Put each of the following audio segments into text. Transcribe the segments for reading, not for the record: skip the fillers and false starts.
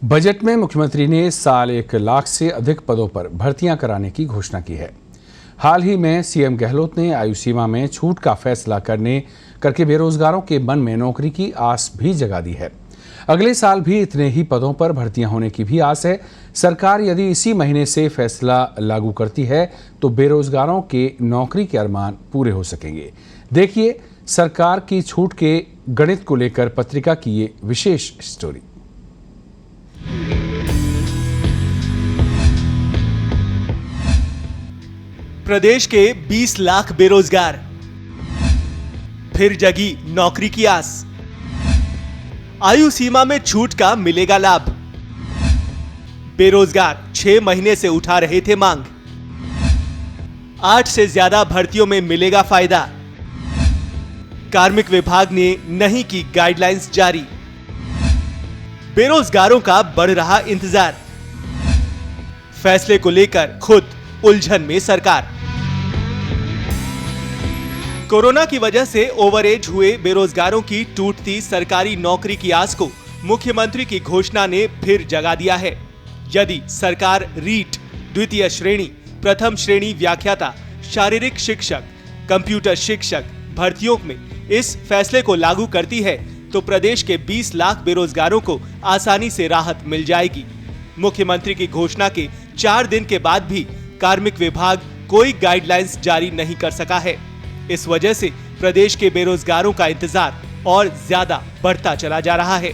Budget में मुख्यमंत्री ने साल 1 लाख से अधिक पदों पर भर्तियां कराने की घोषणा की है। हाल ही में सीएम गहलोत ने आयु सीमा में छूट का फैसला करके बेरोजगारों के मन में नौकरी की आस भी जगा दी है। अगले साल भी इतने ही पदों पर भर्तियां होने की भी आस है। सरकार यदि इसी महीने से फैसला लागू करती है तो बेरोजगारों के नौकरी के अरमान पूरे हो सकेंगे। देखिए सरकार की छूट के गणित को लेकर पत्रिका की ये विशेष स्टोरी। प्रदेश के 20 लाख बेरोजगार, फिर जगी नौकरी की आस। आयु सीमा में छूट का मिलेगा लाभ। बेरोजगार 6 महीने से उठा रहे थे मांग। 8 से ज्यादा भर्तियों में मिलेगा फायदा। कार्मिक विभाग ने नहीं की गाइडलाइंस जारी। बेरोजगारों का बढ़ रहा इंतजार। फैसले को लेकर खुद उलझन में सरकार। कोरोना की वजह से ओवरएज हुए बेरोजगारों की टूटती सरकारी नौकरी की आस को मुख्यमंत्री की घोषणा ने फिर जगा दिया है। यदि सरकार रीट, द्वितीय श्रेणी, प्रथम श्रेणी व्याख्याता, शारीरिक शिक्षक, कंप्यूटर शिक्षक भर्तियों में इस फैसले को लागू करती है तो प्रदेश के 20 लाख बेरोजगारों को आसानी से राहत मिल जाएगी। मुख्यमंत्री की घोषणा के 4 दिन के बाद भी कार्मिक विभाग कोई गाइडलाइंस जारी नहीं कर सका है। इस वजह से प्रदेश के बेरोजगारों का इंतजार और ज्यादा बढ़ता चला जा रहा है।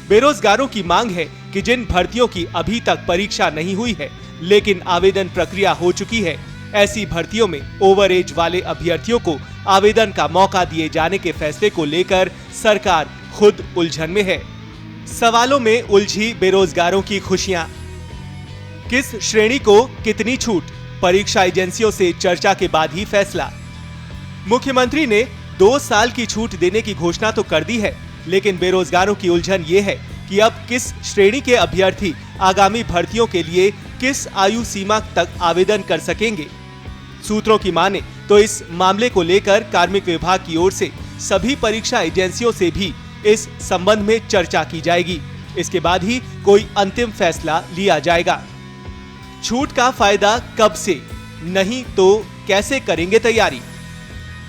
बेरोजगारों की मांग है कि जिन भर्तियों की अभी तक परीक्षा नहीं हुई है लेकिन आवेदन प्रक्रिया हो चुकी है, ऐसी भर्तियों में ओवरएज वाले अभ्यर्थियों को आवेदन का मौका दिए जाने के फैसले को लेकर सरकार खुद उलझन में है। सवालों में उलझी बेरोजगारों की खुशियां। किस श्रेणी को कितनी छूट, परीक्षा एजेंसियों से चर्चा के बाद ही फैसला। मुख्यमंत्री ने 2 साल की छूट देने की घोषणा तो कर दी है, लेकिन बेरोजगारों की उलझन ये है कि अब किस श्रेणी के अभ्यर्थी आगामी भर्तियों के लिए किस आयु सीमा तक आवेदन कर सकेंगे। सूत्रों की माने तो इस मामले को लेकर कार्मिक विभाग की ओर से सभी परीक्षा एजेंसियों से भी इस संबंध में चर्चा की जाएगी। इसके बाद ही कोई अंतिम फैसला लिया जाएगा। छूट का फायदा कब से, नहीं तो कैसे करेंगे तैयारी।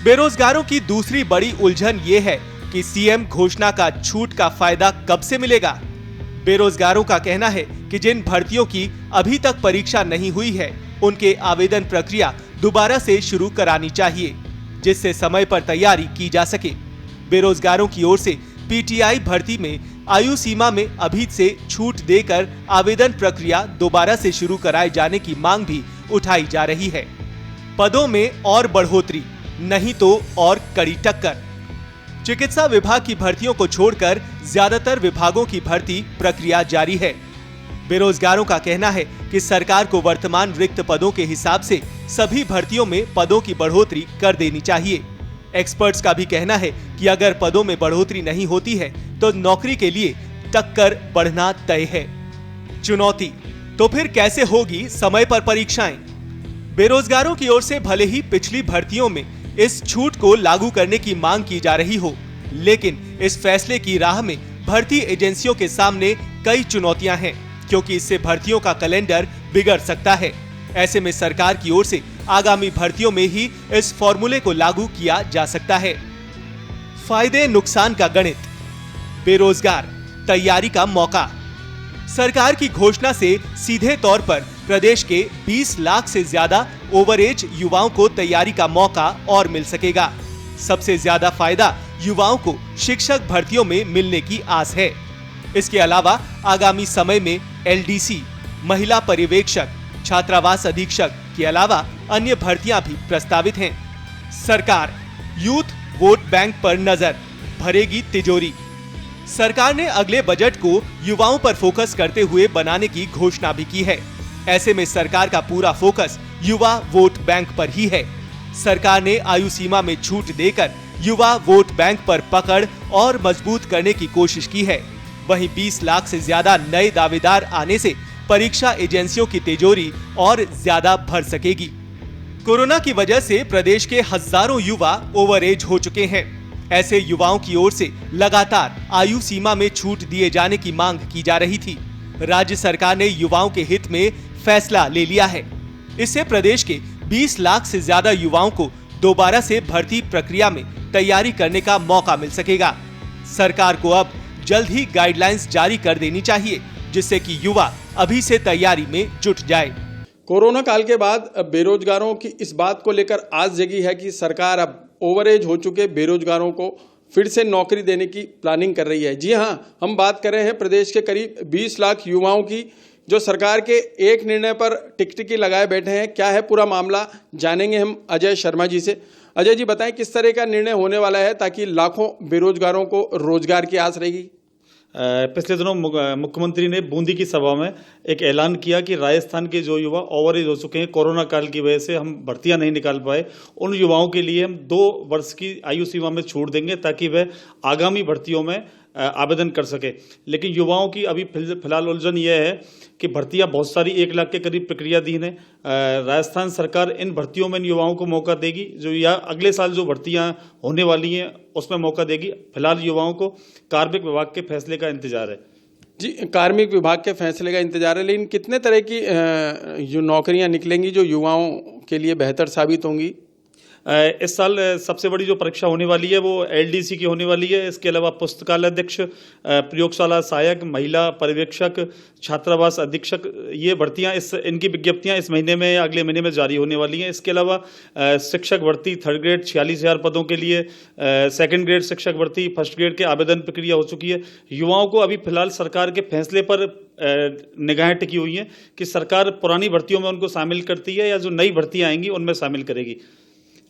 बेरोजगारों की दूसरी बड़ी उलझन ये है कि सीएम घोषणा का छूट का फायदा कब से मिलेगा। बेरोजगारों का कहना है कि जिन भर्तियों की अभी तक परीक्षा नहीं हुई है उनके आवेदन प्रक्रिया दोबारा से शुरू करानी चाहिए, जिससे समय पर तैयारी की जा सके। बेरोजगारों की ओर से पीटीआई भर्ती में आयु सीमा में अभी से छूट देकर आवेदन प्रक्रिया दोबारा से शुरू कराए जाने की मांग भी उठाई जा रही है। पदों में और बढ़ोतरी, नहीं तो और कड़ी टक्कर। चिकित्सा विभाग की भर्तियों को छोड़कर ज्यादातर विभागों की भर्ती प्रक्रिया जारी है। बेरोजगारों का कहना है कि सरकार को वर्तमान रिक्त पदों के हिसाब से सभी भर्तियों में पदों की बढ़ोतरी कर देनी चाहिए। एक्सपर्ट्स का भी कहना है कि अगर पदों में बढ़ोतरी नहीं होती है तो नौकरी के लिए टक्कर बढ़ना तय है। चुनौती तो फिर कैसे होगी समय पर परीक्षाएं। बेरोजगारों की ओर से भले ही पिछली भर्तियों में इस छूट को लागू करने की मांग की जा रही हो, लेकिन इस फैसले की राह में भर्ती एजेंसियों के सामने कई चुनौतियां हैं, क्योंकि इससे भर्तियों का कैलेंडर बिगड़ सकता है। ऐसे में सरकार की ओर से आगामी भर्तियों में ही इस फॉर्मूले को लागू किया जा सकता है। फायदे नुकसान का गणित, बेरोजगार तैयारी का मौका। सरकार की घोषणा से सीधे तौर पर प्रदेश के 20 लाख से ज्यादा ओवरएज युवाओं को तैयारी का मौका और मिल सकेगा। सबसे ज्यादा फायदा युवाओं को शिक्षक भर्तियों में मिलने की आस है। इसके अलावा आगामी समय में एलडीसी, महिला पर्यवेक्षक, छात्रावास अधीक्षक के अलावा अन्य भर्तियां भी प्रस्तावित हैं। सरकार यूथ वोट बैंक पर नजर, भरेगी तिजोरी। सरकार ने अगले बजट को युवाओं पर फोकस करते हुए बनाने की घोषणा भी की है। ऐसे में सरकार का पूरा फोकस युवा वोट बैंक पर ही है। सरकार ने आयु सीमा में छूट देकर युवा वोट बैंक पर पकड़ और मजबूत करने की कोशिश की है। वहीं 20 लाख से ज्यादा नए दावेदार आने से परीक्षा एजेंसियों की तिजोरी और ज्यादा भर सकेगी। कोरोना की वजह से प्रदेश के हजारों युवा ओवरएज हो चुके हैं। ऐसे युवाओं की ओर से लगातार आयु सीमा में छूट दिए जाने की मांग की जा रही थी। राज्य सरकार ने युवाओं के हित में फैसला ले लिया है। इससे प्रदेश के 20 लाख से ज्यादा युवाओं को दोबारा से भर्ती प्रक्रिया में तैयारी करने का मौका मिल सकेगा। सरकार को अब जल्द ही गाइडलाइंस जारी कर देनी चाहिए, जिससे कि युवा अभी से तैयारी में जुट जाए। कोरोना काल के बाद बेरोजगारों की इस बात को लेकर आस जगी है कि सरकार अब ओवरएज हो चुके बेरोजगारों को फिर से नौकरी देने की प्लानिंग कर रही है। जी हाँ, हम बात कर रहे हैं प्रदेश के करीब 20 लाख युवाओं की, जो सरकार के एक निर्णय पर टिकटिकी लगाए बैठे हैं। क्या है पूरा मामला, जानेंगे हम अजय शर्मा जी से। अजय जी बताएं, किस तरह का निर्णय होने वाला है ताकि लाखों बेरोजगारों को रोजगार की आस रहेगी? पिछले दिनों मुख्यमंत्री ने बूंदी की सभा में एक ऐलान किया कि राजस्थान के जो युवा ओवरएज हो चुके हैं, कोरोना काल की वजह से हम भर्तियां नहीं निकाल पाए, उन युवाओं के लिए हम 2 वर्ष की आयु सीमा में छूट देंगे ताकि वह आगामी भर्तियों में आवेदन कर सके। लेकिन युवाओं की अभी फिलहाल उलझन यह है कि भर्तियां बहुत सारी 1 लाख के करीब प्रक्रियाधीन है। राजस्थान सरकार इन भर्तियों में इन युवाओं को मौका देगी जो या अगले साल जो भर्तियां होने वाली हैं उसमें मौका देगी। फिलहाल युवाओं को कार्मिक विभाग के फैसले का इंतजार है। जी, कार्मिक विभाग के फैसले का इंतजार है, लेकिन कितने तरह की जो नौकरियां निकलेंगी जो युवाओं के लिए बेहतर साबित होंगी? इस साल सबसे बड़ी जो परीक्षा होने वाली है वो एलडीसी की होने वाली है। इसके अलावा पुस्तकालय अध्यक्ष, प्रयोगशाला सहायक, महिला पर्यवेक्षक, छात्रावास अधीक्षक, ये भर्तियां इनकी विज्ञप्तियां इस महीने में या अगले महीने में जारी होने वाली हैं। इसके अलावा शिक्षक भर्ती 3rd ग्रेड 46,000 पदों के लिए, 2nd ग्रेड शिक्षक भर्ती 1st ग्रेड के आवेदन प्रक्रिया हो चुकी है। युवाओं को अभी फिलहाल सरकार के फैसले पर निगाहें टिकी हुई हैं कि सरकार पुरानी भर्तियों में उनको शामिल करती है या जो नई भर्तियां आएंगी उनमें शामिल करेगी।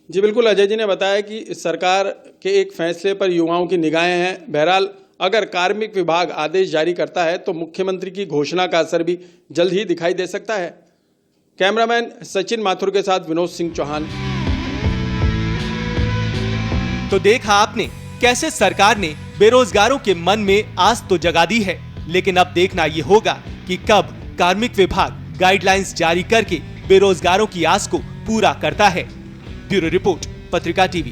जी बिल्कुल, अजय जी ने बताया कि सरकार के एक फैसले पर युवाओं की निगाहें हैं। बहरहाल अगर कार्मिक विभाग आदेश जारी करता है तो मुख्यमंत्री की घोषणा का असर भी जल्द ही दिखाई दे सकता है। कैमरामैन सचिन माथुर के साथ विनोद सिंह चौहान। तो देखा आपने कैसे सरकार ने बेरोजगारों के मन में आस तो जगा दी है, लेकिन अब देखना ये होगा कि कब कार्मिक विभाग गाइडलाइंस जारी करके बेरोजगारों की आस को पूरा करता है। ब्यूरो रिपोर्ट, पत्रिका टीवी।